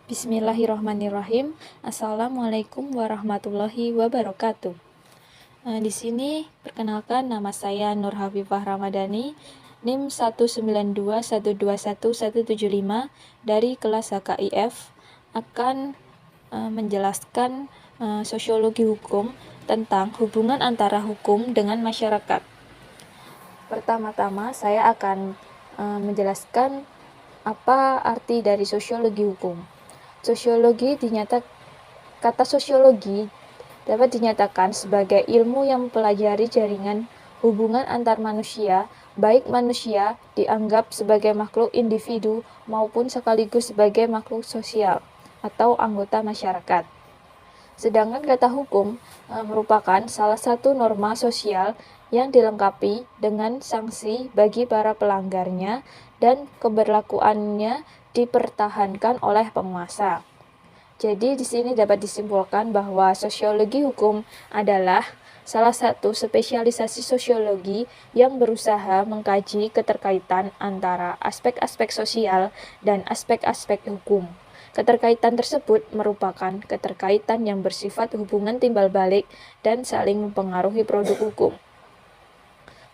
Bismillahirrahmanirrahim. Assalamualaikum warahmatullahi wabarakatuh. Di sini perkenalkan, nama saya Nur Hafifah Ramadhani, NIM 192121175 dari kelas HKIF, akan menjelaskan sosiologi hukum tentang hubungan antara hukum dengan masyarakat. Pertama-tama saya akan menjelaskan apa arti dari sosiologi hukum. Kata sosiologi dapat dinyatakan sebagai ilmu yang mempelajari jaringan hubungan antar manusia, baik manusia dianggap sebagai makhluk individu maupun sekaligus sebagai makhluk sosial atau anggota masyarakat. Sedangkan kata hukum merupakan salah satu norma sosial yang dilengkapi dengan sanksi bagi para pelanggarnya dan keberlakuannya dipertahankan oleh penguasa. Jadi di sini dapat disimpulkan bahwa sosiologi hukum adalah salah satu spesialisasi sosiologi yang berusaha mengkaji keterkaitan antara aspek-aspek sosial dan aspek-aspek hukum. Keterkaitan tersebut merupakan keterkaitan yang bersifat hubungan timbal balik dan saling mempengaruhi produk hukum.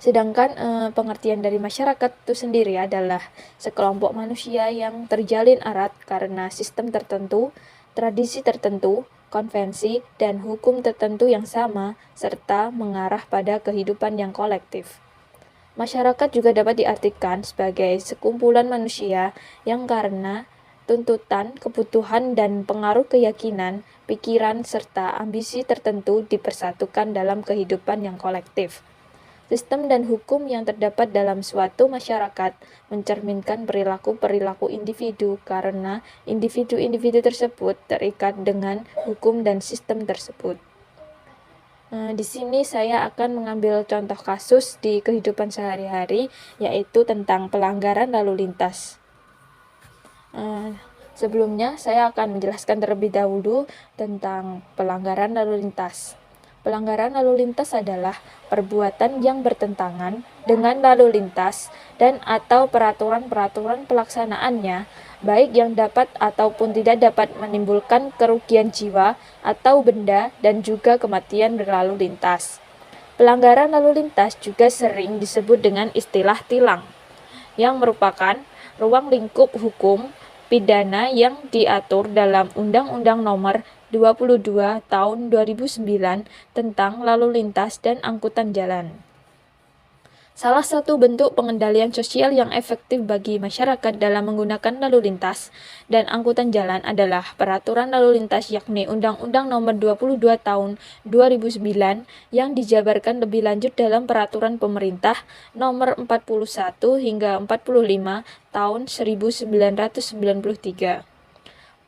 Sedangkan pengertian dari masyarakat itu sendiri adalah sekelompok manusia yang terjalin erat karena sistem tertentu, tradisi tertentu, konvensi, dan hukum tertentu yang sama, serta mengarah pada kehidupan yang kolektif. Masyarakat juga dapat diartikan sebagai sekumpulan manusia yang karena tuntutan, kebutuhan, dan pengaruh keyakinan, pikiran, serta ambisi tertentu dipersatukan dalam kehidupan yang kolektif. Sistem dan hukum yang terdapat dalam suatu masyarakat mencerminkan perilaku-perilaku individu karena individu-individu tersebut terikat dengan hukum dan sistem tersebut. Di sini saya akan mengambil contoh kasus di kehidupan sehari-hari, yaitu tentang pelanggaran lalu lintas. Sebelumnya, saya akan menjelaskan terlebih dahulu tentang pelanggaran lalu lintas. Pelanggaran lalu lintas adalah perbuatan yang bertentangan dengan lalu lintas dan atau peraturan-peraturan pelaksanaannya, baik yang dapat ataupun tidak dapat menimbulkan kerugian jiwa atau benda dan juga kematian berlalu lintas. Pelanggaran lalu lintas juga sering disebut dengan istilah tilang, yang merupakan ruang lingkup hukum pidana yang diatur dalam Undang-Undang Nomor 22 Tahun 2009 tentang lalu lintas dan angkutan jalan. Salah satu bentuk pengendalian sosial yang efektif bagi masyarakat dalam menggunakan lalu lintas dan angkutan jalan adalah peraturan lalu lintas, yakni Undang-Undang Nomor 22 Tahun 2009 yang dijabarkan lebih lanjut dalam Peraturan Pemerintah Nomor 41 hingga 45 Tahun 1993.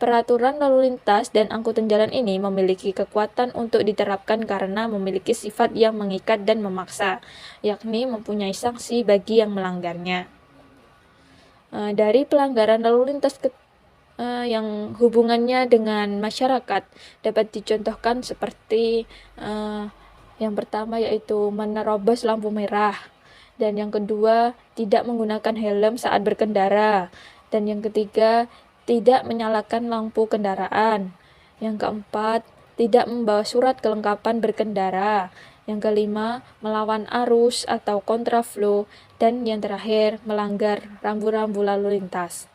Peraturan lalu lintas dan angkutan jalan ini memiliki kekuatan untuk diterapkan karena memiliki sifat yang mengikat dan memaksa, yakni mempunyai sanksi bagi yang melanggarnya. Dari pelanggaran lalu lintas yang hubungannya dengan masyarakat dapat dicontohkan seperti yang pertama yaitu menerobos lampu merah, dan yang kedua tidak menggunakan helm saat berkendara, dan yang ketiga tidak menyalakan lampu kendaraan. Yang keempat, tidak membawa surat kelengkapan berkendara. Yang kelima, melawan arus atau kontraflow. Dan yang terakhir, melanggar rambu-rambu lalu lintas.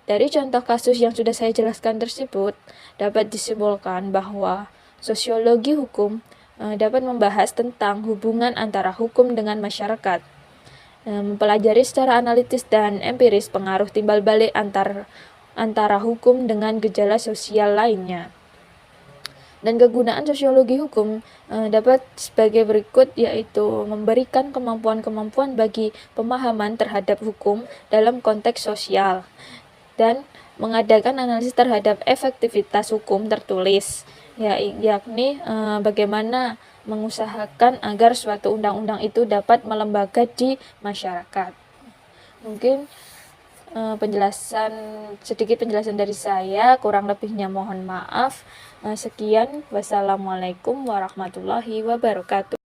Dari contoh kasus yang sudah saya jelaskan tersebut, dapat disimpulkan bahwa sosiologi hukum dapat membahas tentang hubungan antara hukum dengan masyarakat, mempelajari secara analitis dan empiris pengaruh timbal balik antara hukum dengan gejala sosial lainnya. Dan kegunaan sosiologi hukum dapat sebagai berikut, yaitu memberikan kemampuan-kemampuan bagi pemahaman terhadap hukum dalam konteks sosial, dan mengadakan analisis terhadap efektivitas hukum tertulis, yakni bagaimana mengusahakan agar suatu undang-undang itu dapat melembaga di masyarakat. Mungkin sedikit penjelasan dari saya, kurang lebihnya mohon maaf. Sekian, wassalamualaikum warahmatullahi wabarakatuh.